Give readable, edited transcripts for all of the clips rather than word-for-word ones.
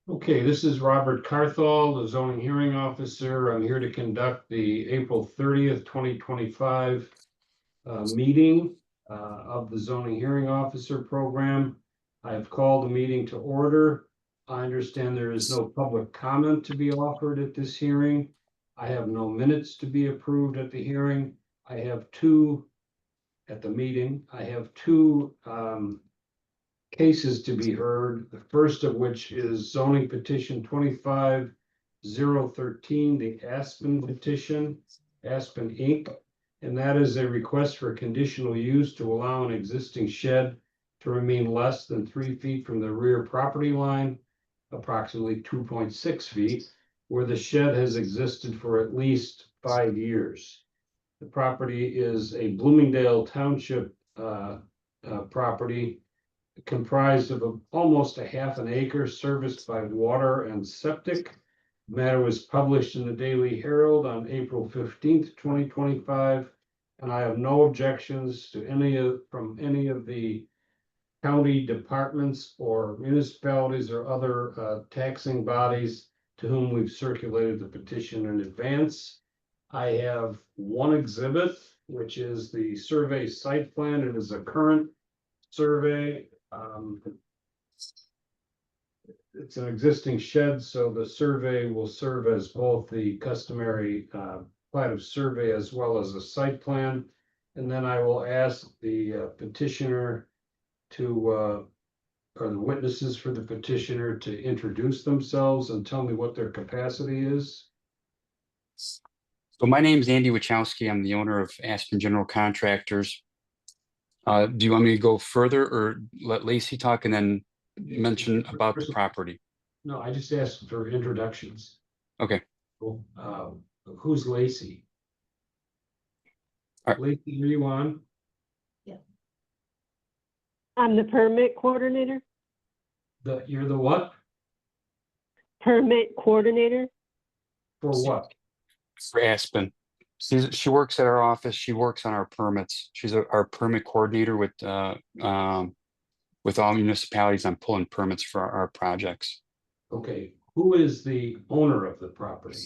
Okay, this is Robert Carthall, the zoning hearing officer. I'm here to conduct the April 30th, 2025 meeting of the zoning hearing officer program. I have called the meeting to order. I understand there is no public comment to be offered at this hearing. I have no minutes to be approved at the hearing. I have two at the meeting. I have two cases to be heard, the first of which is zoning petition 25013, the Aspen petition, Aspen Inc. And that is a request for conditional use to allow an existing shed to remain less than 3 feet from the rear property line, approximately 2.6 feet, where the shed has existed for at least 5 years. The property is a Bloomingdale Township property comprised of almost a half an acre serviced by water and septic. The matter was published in the Daily Herald on April 15th, 2025, and I have no objections to from any of the county departments or municipalities or other taxing bodies to whom we've circulated the petition in advance. I have one exhibit, which is the survey site plan. It is a current survey. It's an existing shed, so the survey will serve as both the customary plat of survey as well as a site plan. And then I will ask the petitioner to, or the witnesses for the petitioner to introduce themselves and tell me what their capacity is. So my name is Andy Wachowski. I'm the owner of Aspen General Contractors. Do you want me to go further or let Lacey talk and then mention about the property? No, I just asked for introductions. Okay. Cool. Who's Lacey? All right. Lacey, are you on? Yeah. I'm the permit coordinator. You're the what? Permit coordinator. For what? For Aspen. She works at our office. She works on our permits. She's our permit coordinator with all municipalities on pulling permits for our projects. Okay, who is the owner of the property?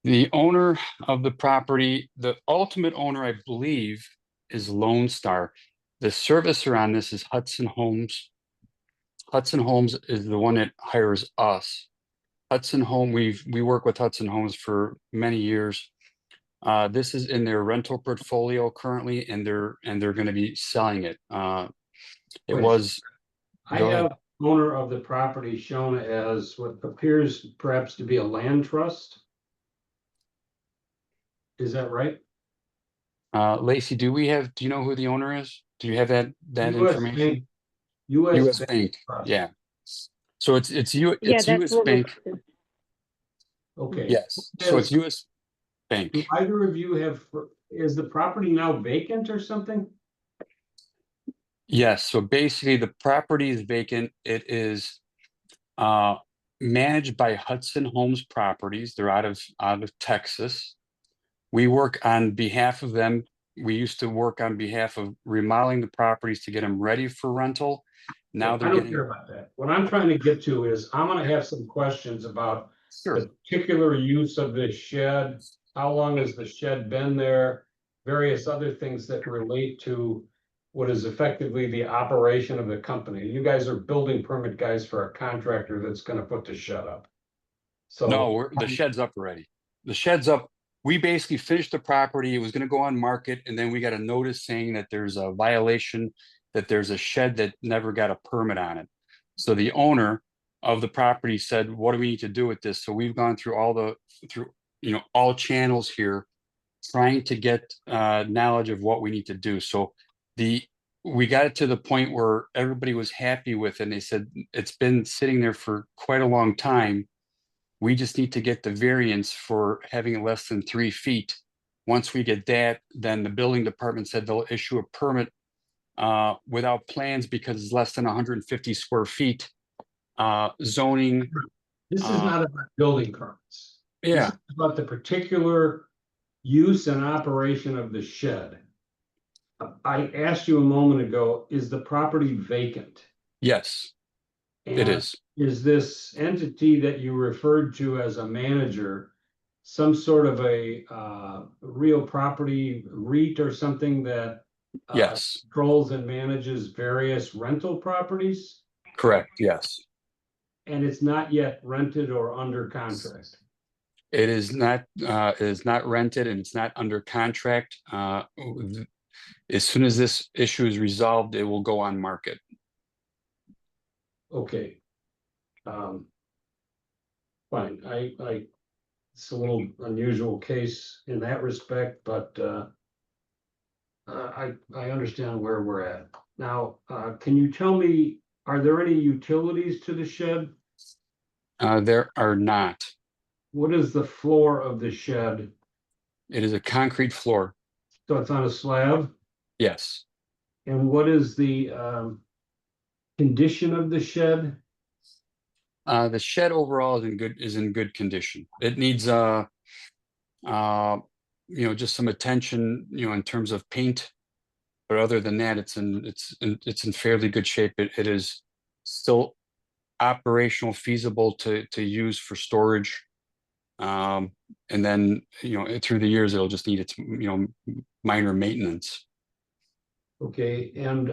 The owner of the property, the ultimate owner, I believe, is Lone Star. The servicer on this is Hudson Homes. Hudson Homes is the one that hires us. Hudson Home, we work with Hudson Homes for many years. This is in their rental portfolio currently, and they're going to be selling it. I have owner of the property shown as what appears perhaps to be a land trust. Is that right? Lacey, do you know who the owner is? Do you have that information? Bank. US Bank. Yeah. So it's US Bank. Okay. Yes. So it's US Bank. Do either of you is the property now vacant or something? Yes. So basically the property is vacant. It is managed by Hudson Homes Properties. They're out of Texas. We work on behalf of them. We used to work on behalf of remodeling the properties to get them ready for rental. Now I don't care about that. What I'm trying to get to is I'm going to have some questions about the particular use of this shed. How long has the shed been there? Various other things that relate to what is effectively the operation of the company. You guys are building permit guys for a contractor that's going to put the shed up. So no, the shed's up already. The shed's up. We basically finished the property. It was going to go on market, and then we got a notice saying that there's a violation, that there's a shed that never got a permit on it. So the owner of the property said, what do we need to do with this? So we've gone through all channels here, trying to get knowledge of what we need to do. So we got it to the point where everybody was happy with it, and they said it's been sitting there for quite a long time. We just need to get the variance for having less than 3 feet. Once we get that, then the building department said they'll issue a permit without plans because it's less than 150 square feet. Zoning. This is not about building permits. Yeah. This is about the particular use and operation of the shed. I asked you a moment ago, is the property vacant? Yes, it is. is this entity that you referred to as a manager some sort of a real property REIT or something that Yes, controls and manages various rental properties? correct, yes. And it's not yet rented or under contract? It is not rented and it's not under contract. As soon as this issue is resolved, it will go on market. Okay. Fine, it's a little unusual case in that respect, but I understand where we're at. Now, can you tell me, are there any utilities to the shed? There are not. What is the floor of the shed? It is a concrete floor. So it's on a slab? Yes. And what is the condition of the shed? The shed overall is in good condition. It needs just some attention, in terms of paint. But other than that, it's in fairly good shape. It is still operational, feasible to use for storage. And then, through the years, it'll just need its, minor maintenance. Okay, and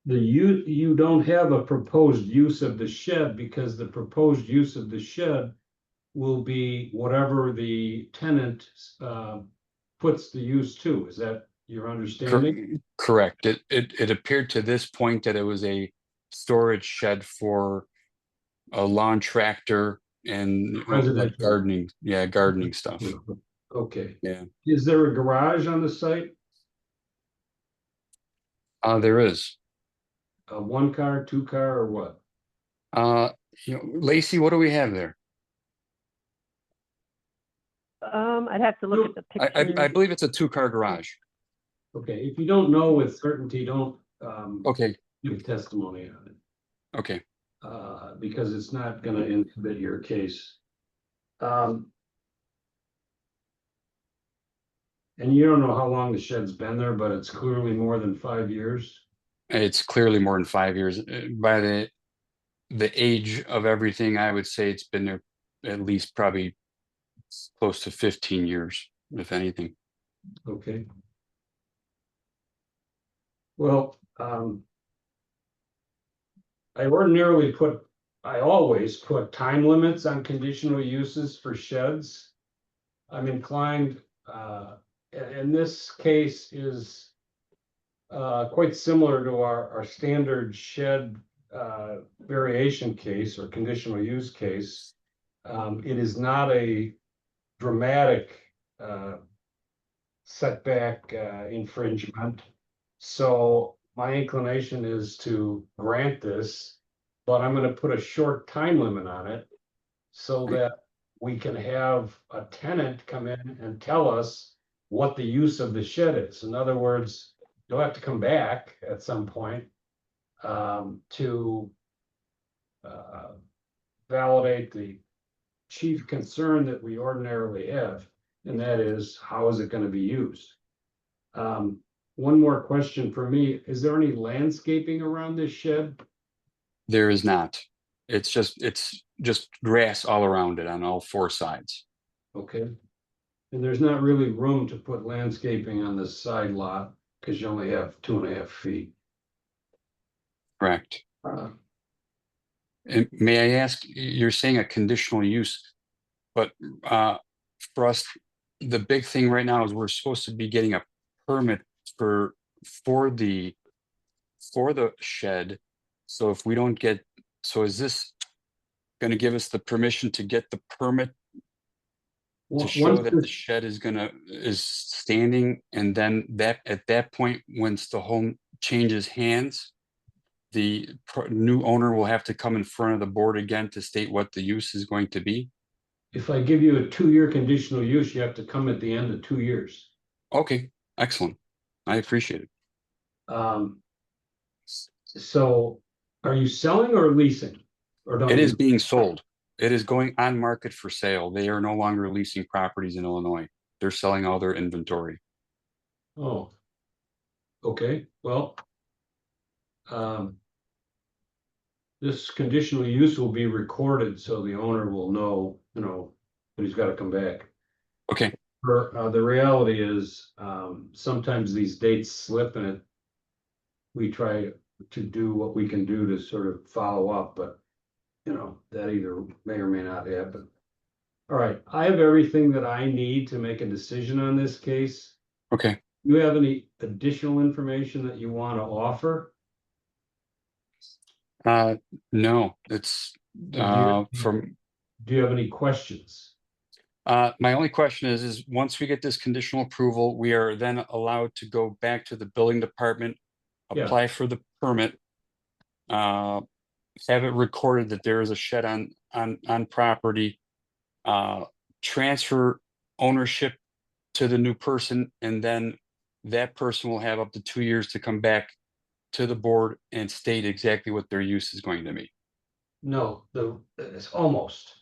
you don't have a proposed use of the shed because the proposed use of the shed will be whatever the tenant puts the use to. Is that your understanding? Correct. It appeared to this point that it was a storage shed for a lawn tractor and like Residential. gardening. Yeah, gardening stuff. Okay. Yeah. Is there a garage on the site? There is. A one car, two car, or what? Lacey, what do we have there? I'd have to look at the I picture. believe it's a 2-car garage. Okay, if you don't know with certainty, don't Okay, give testimony on it, okay. because it's not gonna inhibit your case. And you don't know how long the shed's been there, but it's clearly more than 5 years. It's clearly more than 5 years. By the age of everything, I would say it's been there at least probably close to 15 years, if anything. Okay. Well, I always put time limits on conditional uses for sheds. I'm inclined, and this case is quite similar to our standard shed variation case or conditional use case. It is not a dramatic setback infringement. So my inclination is to grant this, but I'm gonna put a short time limit on it so that we can have a tenant come in and tell us what the use of the shed is. In other words, you'll have to come back at some point to validate the chief concern that we ordinarily have, and that is, how is it going to be used? One more question for me. Is there any landscaping around this shed? There is not. It's just grass all around it on all 4 sides. Okay. And there's not really room to put landscaping on this side lot because you only have 2.5 feet. Correct. Uh, And may I ask, you're saying a conditional use, but for us, the big thing right now is we're supposed to be getting a permit for the shed. So if we don't get, so is this going to give us the permission to get the permit to show that the shed is standing, and then at that point, once the home changes hands, the new owner will have to come in front of the board again to state what the use is going to be? If I give you a 2-year conditional use, you have to come at the end of 2 years. Okay, excellent. I appreciate it. So are you selling or leasing? Or don't It is you? being sold. It is going on market for sale. They are no longer leasing properties in Illinois. They're selling all their inventory. Oh. Okay, well. this conditional use will be recorded, so the owner will know, that he's gotta come back. Okay, The reality is, sometimes these dates slip and we try to do what we can do to sort of follow up, but that either may or may not happen. All right, I have everything that I need to make a decision on this case. okay. You have any additional information that you want to offer? No, it's, from, Do you have any questions? my only question is once we get this conditional approval, we are then allowed to go back to the building department, Yeah. apply for the permit, have it recorded that there is a shed on property, transfer ownership to the new person, and then that person will have up to 2 years to come back to the board and state exactly what their use is going to be. No, it's almost.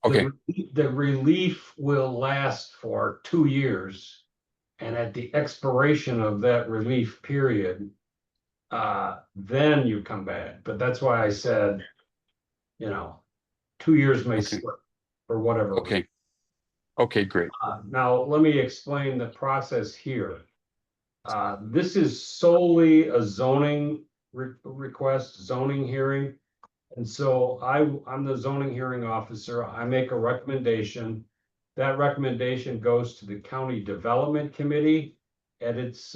Okay, The relief will last for 2 years. And at the expiration of that relief period, then you come back. But that's why I said, 2 years may Okay. slip or whatever. okay. Okay, great. Now, let me explain the process here. This is solely a zoning request, zoning hearing. And so I'm the zoning hearing officer. I make a recommendation. That recommendation goes to the county development committee. And it's,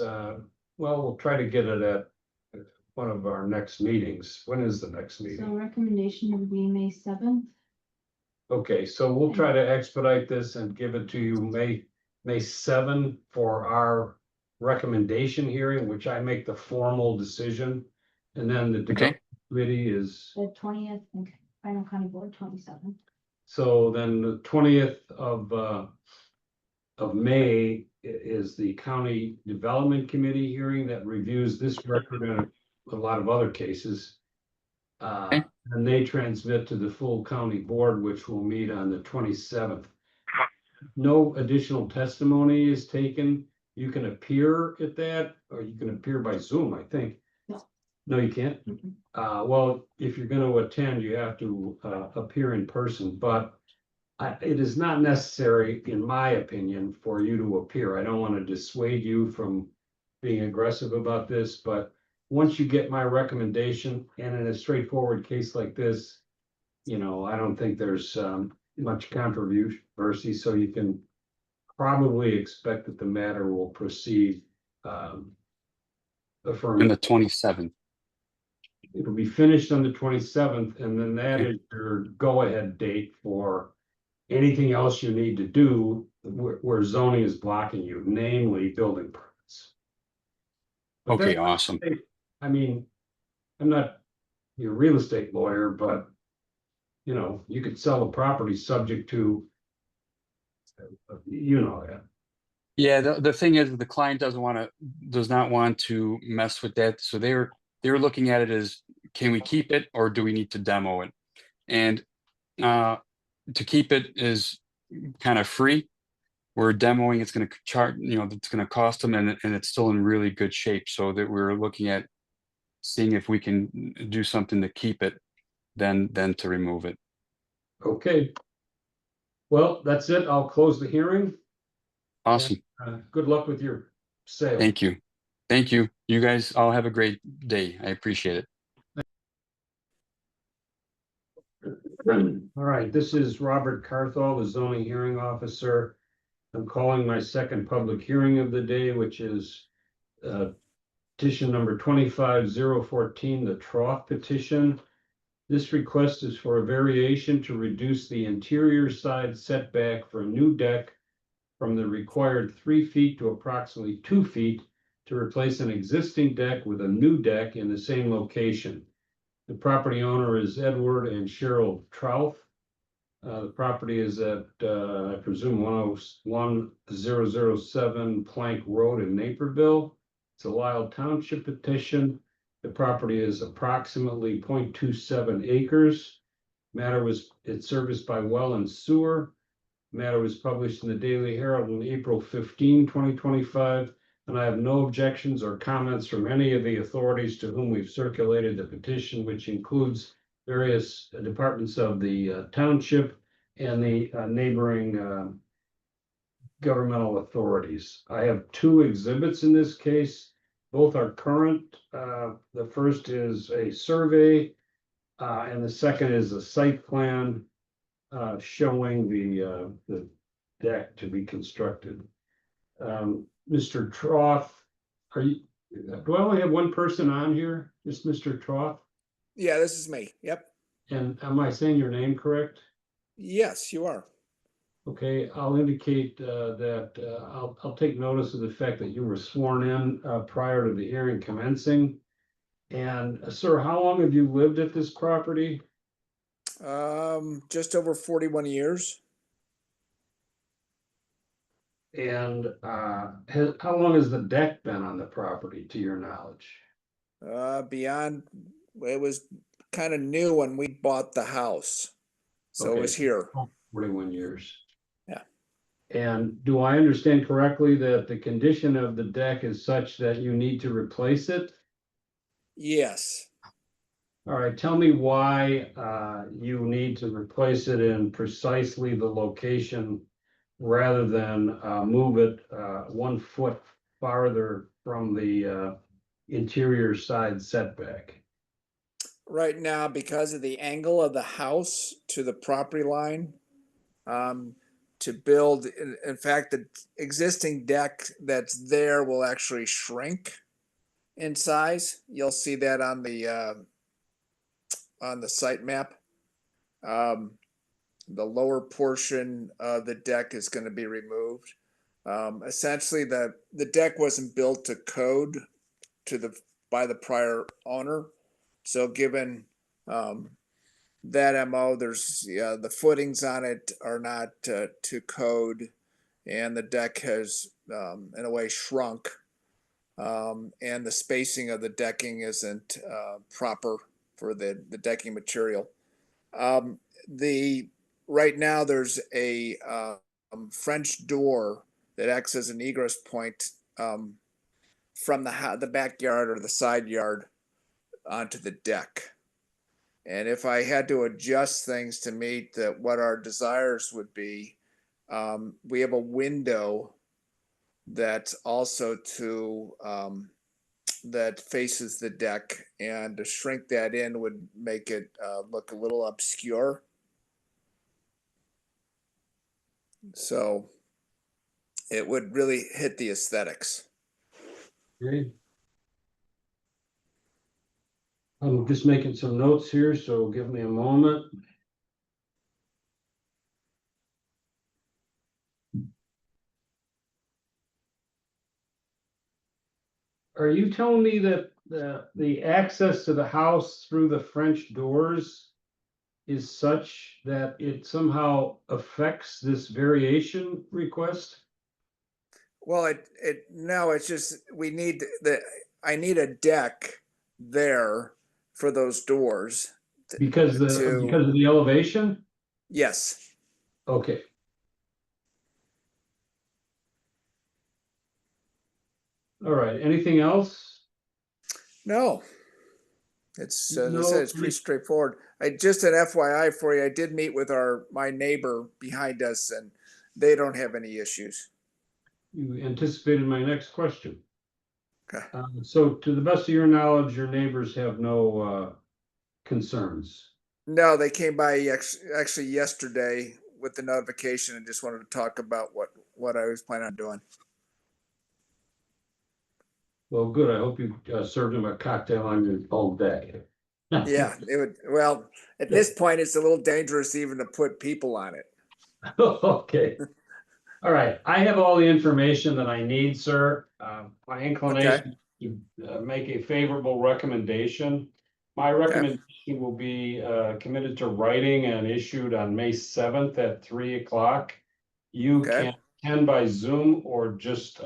we'll try to get it at one of our next meetings. When is the next So meeting? recommendation would be May 7th. Okay, so we'll try to expedite this and give it to you May 7 for our recommendation hearing, which I make the formal decision. And then the development committee is, The 20th, and final county board 27th. so then the 20th of May is the county development committee hearing that reviews this record and a lot of other cases. And they transmit to the full county board, which will meet on the 27th. No additional testimony is taken. You can appear at that, or you can appear by Zoom, I think. No. No, you can't? Mhm. Well, if you're gonna attend, you have to appear in person, but it is not necessary, in my opinion, for you to appear. I don't want to dissuade you from being aggressive about this, but once you get my recommendation, and in a straightforward case like this, I don't think there's much controversy, so you can probably expect that the matter will proceed And affirmative. the 27th. It'll be finished on the 27th, and then that is your go-ahead date for anything else you need to do where zoning is blocking you, namely building permits. But Okay, that's- awesome. I mean, I'm not your real estate lawyer, but you could sell a property subject to, that. Yeah, the thing is, the client does not want to mess with that. So they're looking at it as, can we keep it or do we need to demo it? And to keep it is kind of free. We're demoing, it's going to charge, it's going to cost them, and it's still in really good shape. So that we're looking at seeing if we can do something to keep it, then to remove it. Okay. Well, that's it. I'll close the hearing. Awesome. Good luck with your sale. Thank you. Thank you. You guys all have a great day. I appreciate it. All right, this is Robert Carthol, the zoning hearing officer. I'm calling my second public hearing of the day, which is petition number 25014, the trough petition. This request is for a variation to reduce the interior side setback for a new deck from the required 3 feet to approximately 2 feet to replace an existing deck with a new deck in the same location. The property owner is Edward and Cheryl Trouth. The property is at, I presume, 11007 Plank Road in Naperville. It's a Lyle Township petition. The property is approximately 0.27 acres. It's serviced by well and sewer. Matter was published in the Daily Herald on April 15, 2025. And I have no objections or comments from any of the authorities to whom we've circulated the petition, which includes various departments of the township and the neighboring governmental authorities. I have two exhibits in this case. Both are current. The first is a survey, and the second is a site plan showing the deck to be constructed. Mr. Troth, do I only have one person on here? Just Mr. Troth? Yeah, this is me. Yep. And am I saying your name correct? Yes, you are. Okay, I'll indicate that I'll take notice of the fact that you were sworn in prior to the hearing commencing. And sir, how long have you lived at this property? Just over 41 years. And how long has the deck been on the property, to your knowledge? Beyond, it was kind of new when we bought the house. So it was Okay. here. 41 years. Yeah. And do I understand correctly that the condition of the deck is such that you need to replace it? Yes. All right, tell me why you need to replace it in precisely the location rather than move it 1 foot farther from the interior side setback. Right now, because of the angle of the house to the property line, to build, in fact, the existing deck that's there will actually shrink in size. You'll see that on the site map. The lower portion of the deck is going to be removed. Essentially, the deck wasn't built to code by the prior owner. So given that MO, there's the footings on it are not to code, and the deck has in a way shrunk, and the spacing of the decking isn't proper for the decking material. Right now there's a French door that acts as an egress point from the backyard or the side yard onto the deck. And if I had to adjust things to meet what our desires would be, we have a window that's also that faces the deck, and to shrink that in would make it look a little obscure. So it would really hit the aesthetics. Okay. I'm just making some notes here, so give me a moment. Are you telling me that the access to the house through the French doors is such that it somehow affects this variation request? Well, no, it's just I need a deck there for those doors. Because of the elevation? Yes. Okay. All right, anything else? No. It's as I No, said, it's pretty straightforward. Just an FYI for you, I did meet with my neighbor behind us, and they don't have any issues. You anticipated my next question. Okay. So to the best of your knowledge, your neighbors have no concerns? No, they came by actually yesterday with the notification and just wanted to talk about what I was planning on doing. Well, good. I hope you served them a cocktail on your old day. Yeah, it would. Well, at this point, it's a little dangerous even to put people on it. Okay. All right. I have all the information that I need, sir. My inclination to make a favorable recommendation. My recommendation will be committed to writing and issued on May 7th at 3 o'clock. You can attend by Zoom or just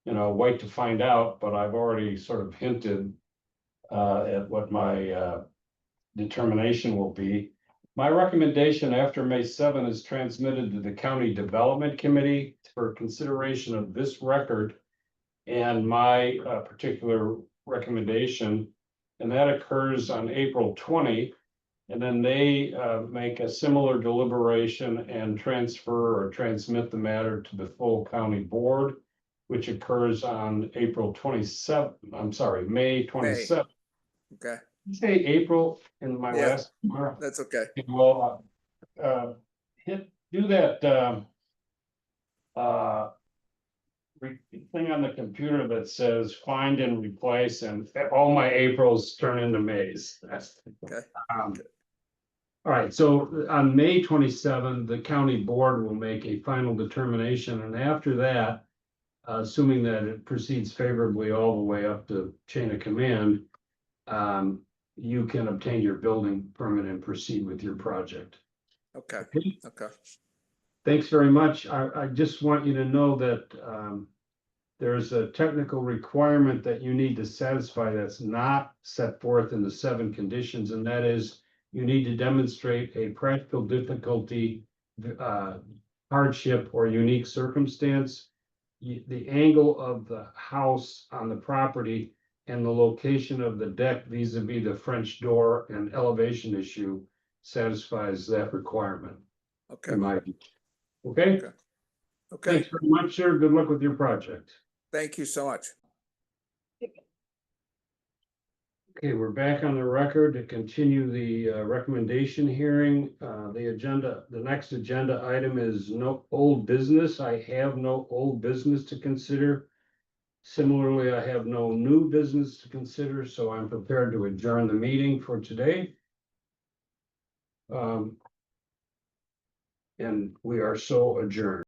wait to find out, but I've already sort of hinted at what my determination will be. My recommendation after May 7 is transmitted to the County Development Committee for consideration of this record. And my particular recommendation and that occurs on April 20. And then they make a similar deliberation and transfer or transmit the matter to the full county board, which occurs on April 27th. I'm sorry, May 27th. Okay, Say April in my Yeah. last. that's okay. Well, do that, thing on the computer that says find and replace, and all my Aprils turn into Mays. That's. Okay. Um, all right, so on May 27th, the county board will make a final determination, and after that, assuming that it proceeds favorably all the way up to chain of command, you can obtain your building permit and proceed with your project. Okay, Okay? okay, Thanks very much. I just want you to know that there's a technical requirement that you need to satisfy that's not set forth in the 7 conditions, and that is you need to demonstrate a practical difficulty, hardship, or unique circumstance. The angle of the house on the property and the location of the deck vis-a-vis the French door and elevation issue satisfies that requirement. okay, In my view. Okay, okay. thanks very much, sir. Good luck with your project. Thank you so much. Okay, we're back on the record to continue the recommendation hearing. The next agenda item is no old business. I have no old business to consider. Similarly, I have no new business to consider, so I'm prepared to adjourn the meeting for today. And we are so adjourned.